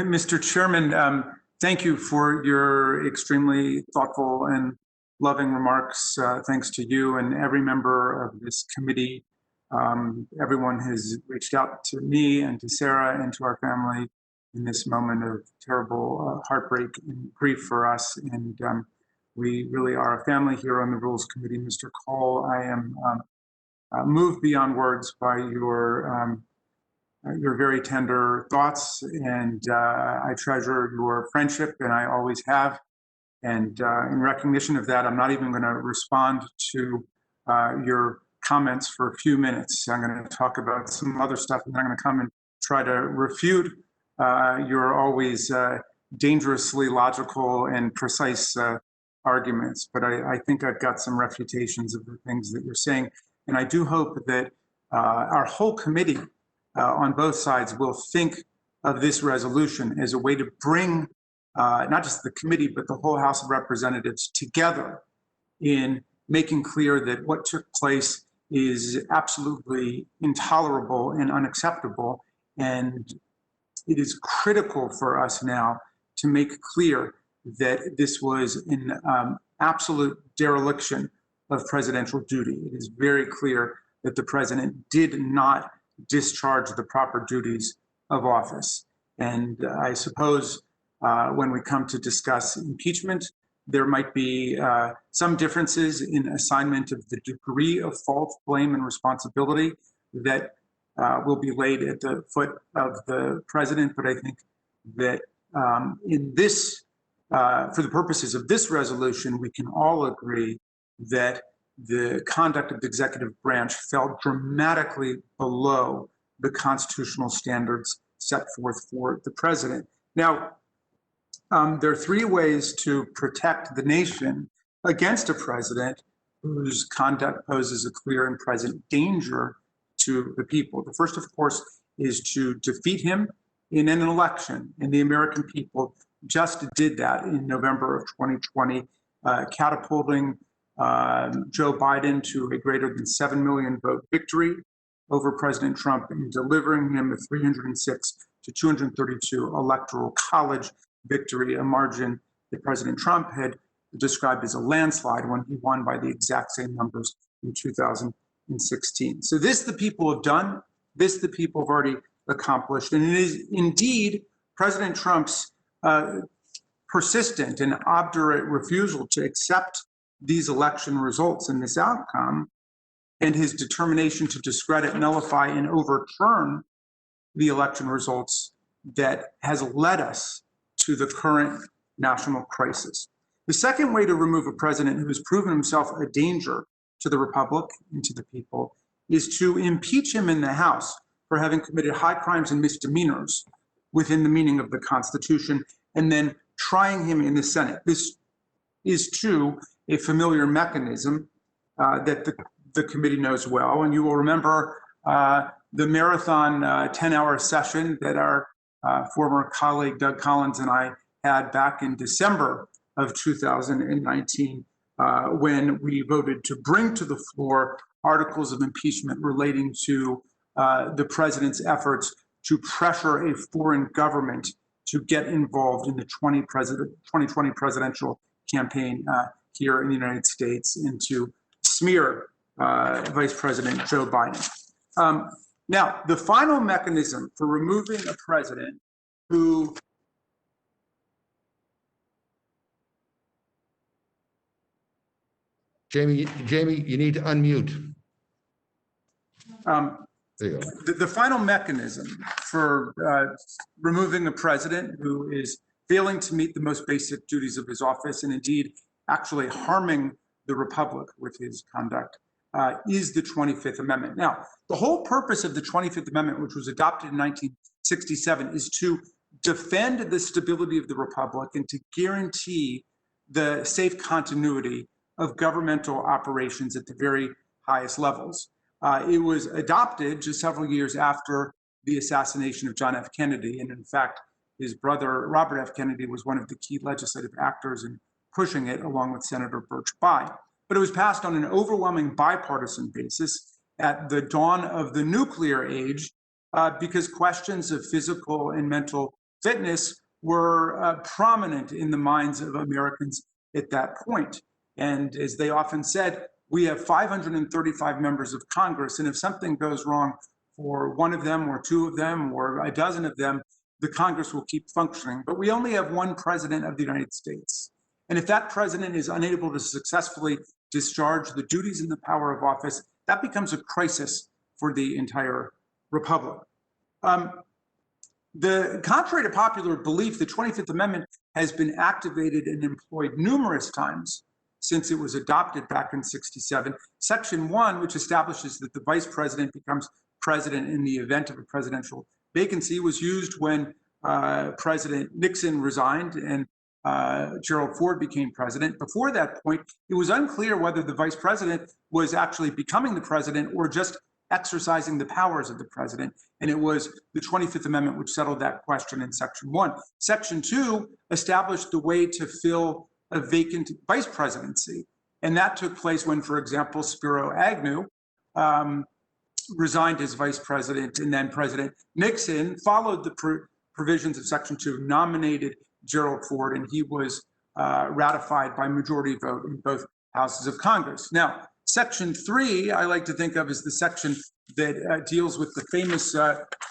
Mr. Chairman, thank you for your extremely thoughtful and loving remarks. Thanks to you and every member of this committee. Everyone has reached out to me and to Sarah and to our family in this moment of terrible heartbreak and grief for us. And we really are a family here on the Rules Committee. Mr. Cole, I am moved beyond words by your very tender thoughts, and I treasure your friendship, and I always have. And in recognition of that, I'm not even going to respond to your comments for a few minutes. I'm going to talk about some other stuff, and then I'm going to come and try to refute your always dangerously logical and precise arguments. But I think I've got some refutations of the things that you're saying. And I do hope that our whole committee on both sides will think of this resolution as a way to bring not just the committee, but the whole House of Representatives together in making clear that what took place is absolutely intolerable and unacceptable. And it is critical for us now to make clear that this was an absolute dereliction of presidential duty. It is very clear that the president did not discharge the proper duties of office. And I suppose when we come to discuss impeachment, there might be some differences in assignment of the degree of fault, blame, and responsibility that will be laid at the foot of the president. But I think that in this, for the purposes of this resolution, we can all agree that the conduct of the executive branch fell dramatically below the constitutional standards set forth for the president. Now, there are three ways to protect the nation against a president whose conduct poses a clear and present danger to the people. The first, of course, is to defeat him in an election, and the American people just did that in November of 2020, catapulting Joe Biden to a greater than 7 million vote victory over President Trump and delivering him a 306 to 232 electoral college victory, a margin that President Trump had described as a landslide when he won by the exact same numbers in 2016. So this the people have done, this the people have already accomplished, and it is indeed President Trump's persistent and obdurate refusal to accept these election results and this outcome, and his determination to discredit, nullify, and overturn the election results that has led us to the current national crisis. The second way to remove a president who has proven himself a danger to the republic and to the people is to impeach him in the House for having committed high crimes and misdemeanors within the meaning of the Constitution, and then trying him in the Senate. This is, too, a familiar mechanism that the committee knows well. And you will remember the marathon 10-hour session that our former colleague Doug Collins and I had back in December of 2019 when we voted to bring to the floor articles of impeachment relating to the president's efforts to pressure a foreign government to get involved in the 2020 presidential campaign here in the United States and to smear Vice President Joe Biden. Now, the final mechanism for removing a president who Jamie, you need to unmute. There you go. The final mechanism for removing a president who is failing to meet the most basic duties of his office and indeed actually harming the republic with his conduct is the 25th Amendment. Now, the whole purpose of the 25th Amendment, which was adopted in 1967, is to defend the stability of the republic and to guarantee the safe continuity of governmental operations at the very highest levels. It was adopted just several years after the assassination of John F. Kennedy. And in fact, his brother, Robert F. Kennedy, was one of the key legislative actors in pushing it, along with Senator Birch Bayh. But it was passed on an overwhelming bipartisan basis at the dawn of the nuclear age because questions of physical and mental fitness were prominent in the minds of Americans at that point. And as they often said, we have 535 members of Congress, and if something goes wrong for one of them or two of them or a dozen of them, the Congress will keep functioning. But we only have one president of the United States. And if that president is unable to successfully discharge the duties and the power of office, that becomes a crisis for the entire republic. Contrary to popular belief, the 25th Amendment has been activated and employed numerous times since it was adopted back in '67. Section 1, which establishes that the vice president becomes president in the event of a presidential vacancy, was used when President Nixon resigned and Gerald Ford became president. Before that point, it was unclear whether the vice president was actually becoming the president or just exercising the powers of the president. And it was the 25th Amendment which settled that question in Section 1. Section 2 established the way to fill a vacant vice presidency. And that took place when, for example, Spiro Agnew resigned as vice president, and then President Nixon followed the provisions of Section 2, nominated Gerald Ford, and he was ratified by majority vote in both houses of Congress. Now, Section 3, I like to think of as the section that deals with the famous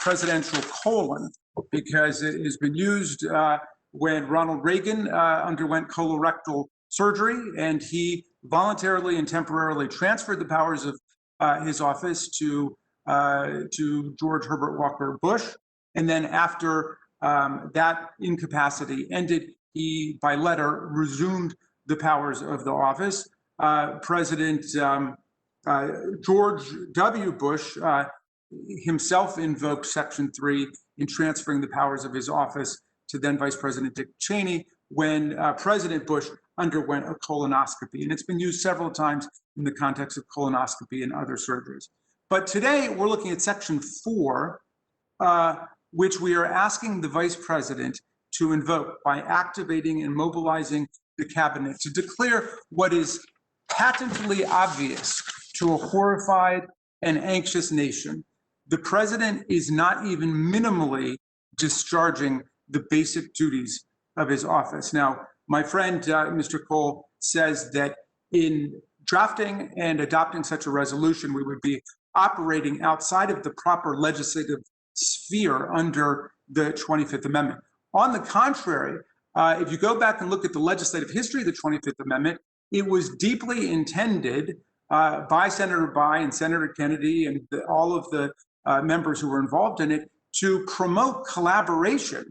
presidential colon, because it has been used when Ronald Reagan underwent colorectal surgery, and he voluntarily and temporarily transferred the powers of his office to George Herbert Walker Bush. And then after that incapacity ended, he, by letter, resumed the powers of the office. President George W. Bush himself invoked Section 3 in transferring the powers of his office to then Vice President Dick Cheney when President Bush underwent a colonoscopy. And it's been used several times in the context of colonoscopy and other surgeries. But today we're looking at Section 4, which we are asking the Vice President to invoke by activating and mobilizing the cabinet to declare what is patently obvious to a horrified and anxious nation. The president is not even minimally discharging the basic duties of his office. Now, my friend, Mr. Cole, says that in drafting and adopting such a resolution, we would be operating outside of the proper legislative sphere under the 25th Amendment. On the contrary, if you go back and look at the legislative history of the 25th Amendment, it was deeply intended by Senator Bayh and Senator Kennedy and all of the members who were involved in it to promote collaboration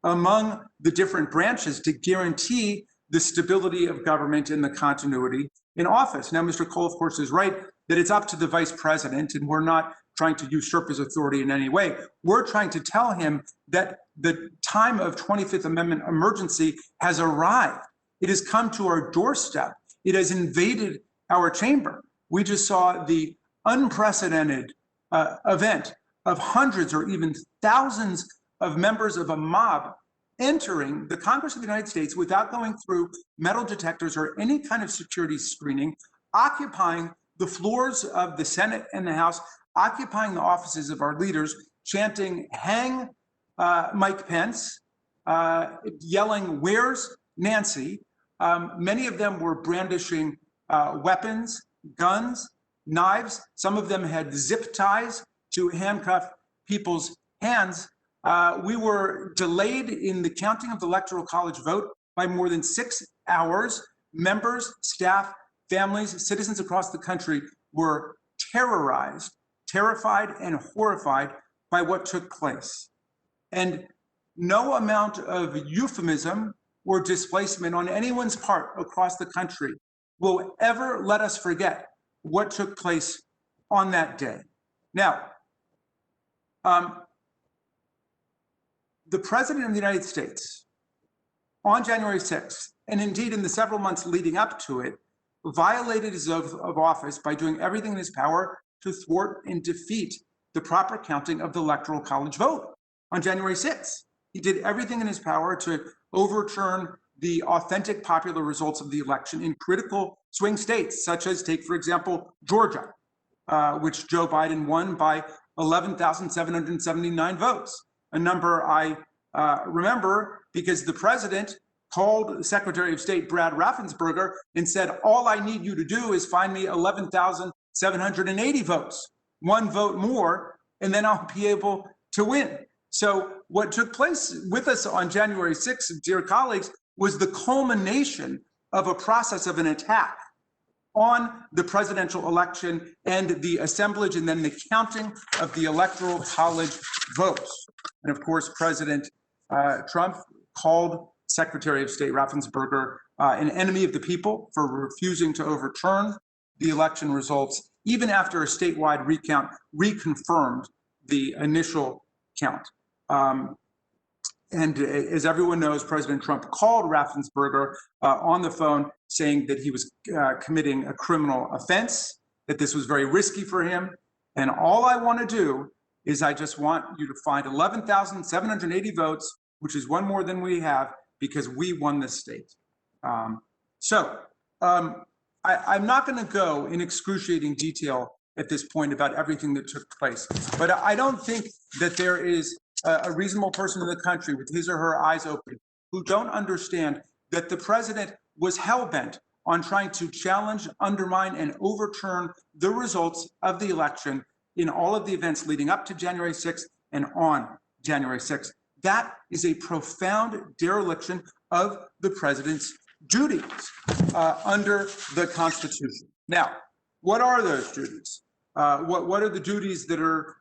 among the different branches to guarantee the stability of government and the continuity in office. Now, Mr. Cole, of course, is right that it's up to the vice president, and we're not trying to usurp his authority in any way. We're trying to tell him that the time of 25th Amendment emergency has arrived. It has come to our doorstep. It has invaded our chamber. We just saw the unprecedented event of hundreds or even thousands of members of a mob entering the Congress of the United States without going through metal detectors or any kind of security screening, occupying the floors of the Senate and the House, occupying the offices of our leaders, chanting, "Hang Mike Pence," yelling, "Where's Nancy?" Many of them were brandishing weapons, guns, knives. Some of them had zip ties to handcuff people's hands. We were delayed in the counting of the Electoral College vote by more than 6 hours. Members, staff, families, citizens across the country were terrorized, terrified, and horrified by what took place. And no amount of euphemism or displacement on anyone's part across the country will ever let us forget what took place on that day. Now, the President of the United States on January 6th, and indeed in the several months leading up to it, violated his oath of office by doing everything in his power to thwart and defeat the proper counting of the Electoral College vote on January 6th. He did everything in his power to overturn the authentic popular results of the election in critical swing states, such as, take, for example, Georgia, which Joe Biden won by 11,779 votes, a number I Remember, because the president called Secretary of State Brad Raffensperger and said, all I need you to do is find me 11,780 votes, one vote more, and then I'll be able to win. So what took place with us on January 6th, dear colleagues, was the culmination of a process of an attack on the presidential election and the assemblage and then the counting of the electoral college votes. And of course, President Trump called Secretary of State Raffensperger an enemy of the people for refusing to overturn the election results, even after a statewide recount reconfirmed the initial count. And as everyone knows, President Trump called Raffensperger on the phone saying that he was committing a criminal offense, that this was very risky for him. And all I want to do is I just want you to find 11,780 votes, which is one more than we have, because we won this state. I'm not going to go in excruciating detail at this point about everything that took place, but I don't think that there is a reasonable person in the country with his or her eyes open who don't understand that the president was hell-bent on trying to challenge, undermine, and overturn the results of the election in all of the events leading up to January 6th and on January 6th. That is a profound dereliction of the president's duties under the Constitution. Now, what are those duties? What are the duties that are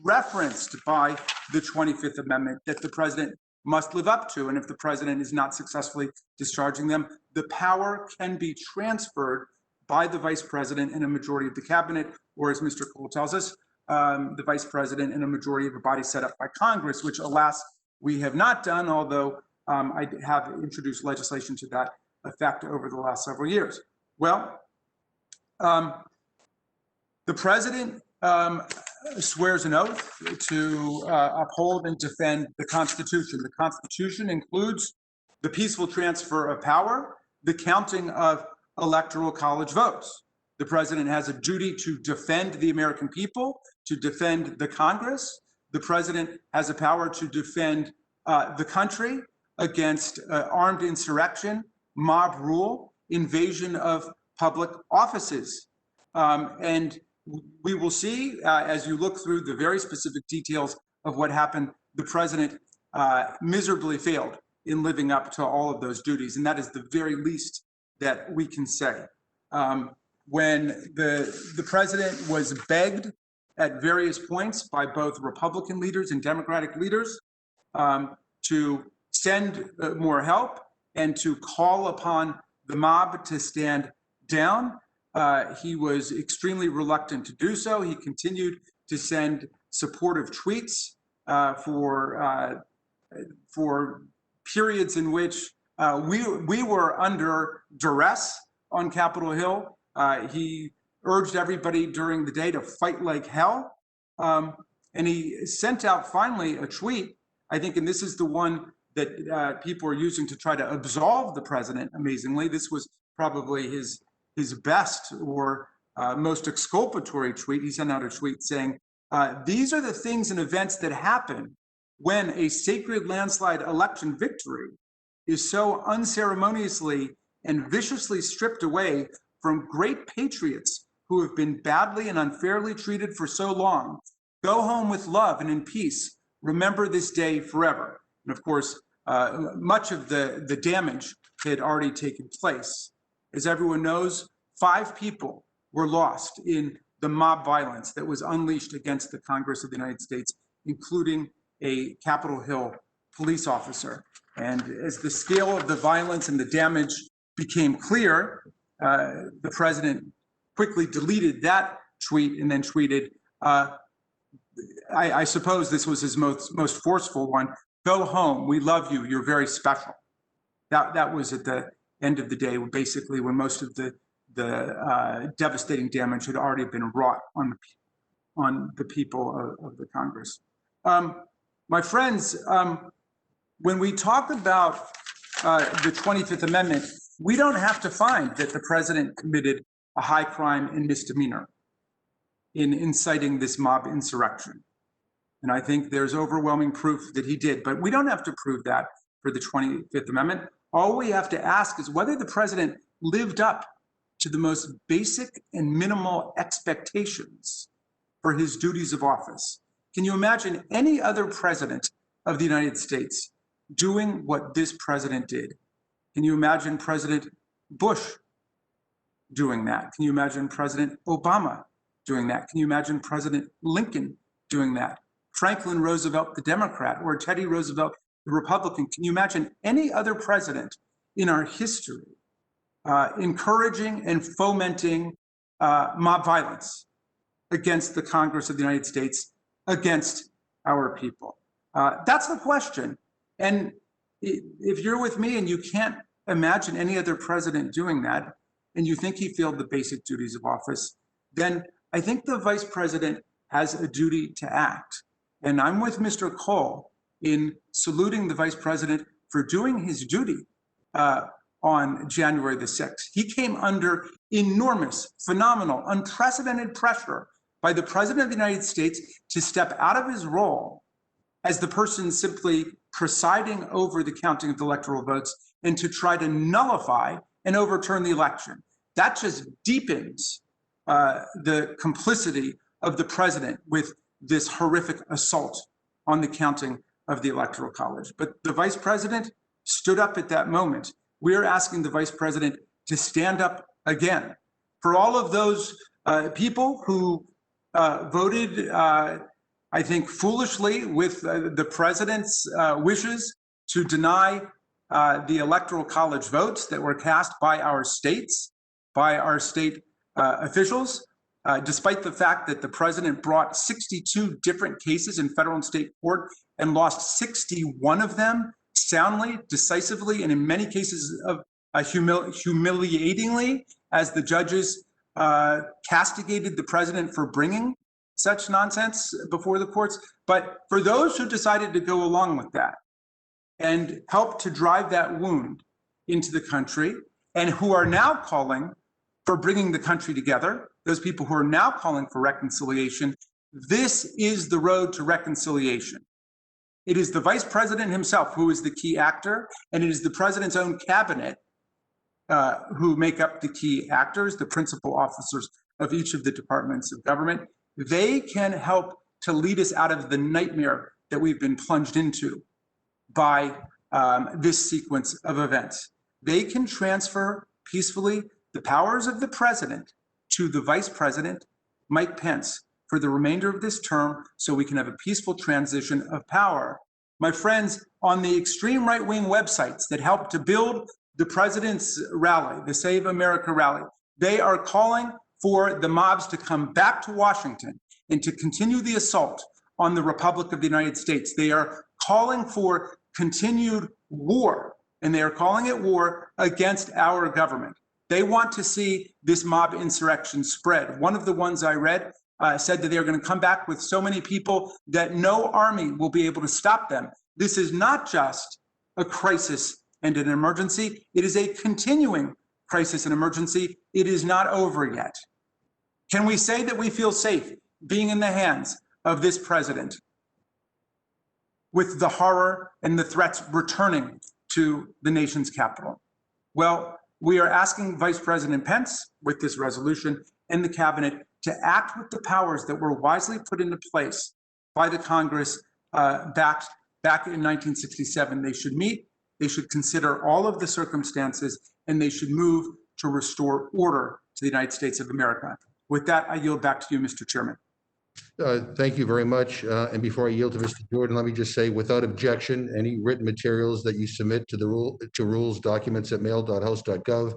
referenced by the 25th Amendment that the president must live up to? And if the president is not successfully discharging them, the power can be transferred by the vice president and a majority of the cabinet, or as Mr. Cole tells us, the vice president and a majority of a body set up by Congress, which alas, we have not done, although I have introduced legislation to that effect over the last several years. Well, the president swears an oath to uphold and defend the Constitution. The Constitution includes the peaceful transfer of power, the counting of electoral college votes. The president has a duty to defend the American people, to defend the Congress. The president has a power to defend the country against armed insurrection, mob rule, invasion of public offices. And we will see, as you look through the very specific details of what happened, the president miserably failed in living up to all of those duties. And that is the very least that we can say. When the president was begged at various points by both Republican leaders and Democratic leaders to send more help and to call upon the mob to stand down, he was extremely reluctant to do so. He continued to send supportive tweets for periods in which we were under duress on Capitol Hill. He urged everybody during the day to fight like hell. And he sent out finally a tweet, I think, and this is the one that people are using to try to absolve the president, amazingly. This was probably his best or most exculpatory tweet. He sent out a tweet saying, these are the things and events that happen when a sacred landslide election victory is so unceremoniously and viciously stripped away from great patriots who have been badly and unfairly treated for so long. Go home with love and in peace. Remember this day forever. And of course, much of the damage had already taken place. As everyone knows, 5 people were lost in the mob violence that was unleashed against the Congress of the United States, including a Capitol Hill police officer. And as the scale of the violence and the damage became clear, the president quickly deleted that tweet and then tweeted, I suppose this was his most forceful one, go home, we love you, you're very special. That was at the end of the day, basically when most of the devastating damage had already been wrought on the people of the Congress. My friends, when we talk about the 25th Amendment, we don't have to find that the president committed a high crime and misdemeanor in inciting this mob insurrection. And I think there's overwhelming proof that he did. But we don't have to prove that for the 25th Amendment. All we have to ask is whether the president lived up to the most basic and minimal expectations for his duties of office. Can you imagine any other president of the United States doing what this president did? Can you imagine President Bush doing that? Can you imagine President Obama doing that? Can you imagine President Lincoln doing that? Franklin Roosevelt, the Democrat, or Teddy Roosevelt, the Republican? Can you imagine any other president in our history encouraging and fomenting mob violence against the Congress of the United States, against our people? That's the question. And if you're with me and you can't imagine any other president doing that, and you think he failed the basic duties of office, then I think the vice president has a duty to act. And I'm with Mr. Cole in saluting the vice president for doing his duty on January the 6th. He came under enormous, phenomenal, unprecedented pressure by the president of the United States to step out of his role as the person simply presiding over the counting of the electoral votes and to try to nullify and overturn the election. That just deepens the complicity of the president with this horrific assault on the counting of the Electoral College. But the vice president stood up at that moment. We're asking the vice president to stand up again. For all of those people who voted, I think, foolishly with the president's wishes to deny the Electoral College votes that were cast by our states, by our state officials, despite the fact that the president brought 62 different cases in federal and state court and lost 61 of them soundly, decisively, and in many cases of humiliatingly, as the judges castigated the president for bringing such nonsense before the courts. But for those who decided to go along with that and help to drive that wound into the country, and who are now calling for bringing the country together, those people who are now calling for reconciliation, this is the road to reconciliation. It is the vice president himself who is the key actor, and it is the president's own cabinet who make up the key actors, the principal officers of each of the departments of government. They can help to lead us out of the nightmare that we've been plunged into by this sequence of events. They can transfer peacefully the powers of the president to the vice president, Mike Pence, for the remainder of this term, so we can have a peaceful transition of power. My friends, on the extreme right-wing websites that help to build the president's rally, the Save America rally, they are calling for the mobs to come back to Washington and to continue the assault on the Republic of the United States. They are calling for continued war, and they are calling it war against our government. They want to see this mob insurrection spread. One of the ones I read said that they're going to come back with so many people that no army will be able to stop them. This is not just a crisis and an emergency. It is a continuing crisis and emergency. It is not over yet. Can we say that we feel safe being in the hands of this president with the horror and the threats returning to the nation's capital? Well, we are asking Vice President Pence with this resolution and the cabinet to act with the powers that were wisely put into place by the Congress back in 1967. They should meet, they should consider all of the circumstances, and they should move to restore order to the United States of America. With that, I yield back to you, Mr. Chairman. Thank you very much. And before I yield to Mr. Jordan, let me just say, without objection, any written materials that you submit to the rules documents at mail.house.gov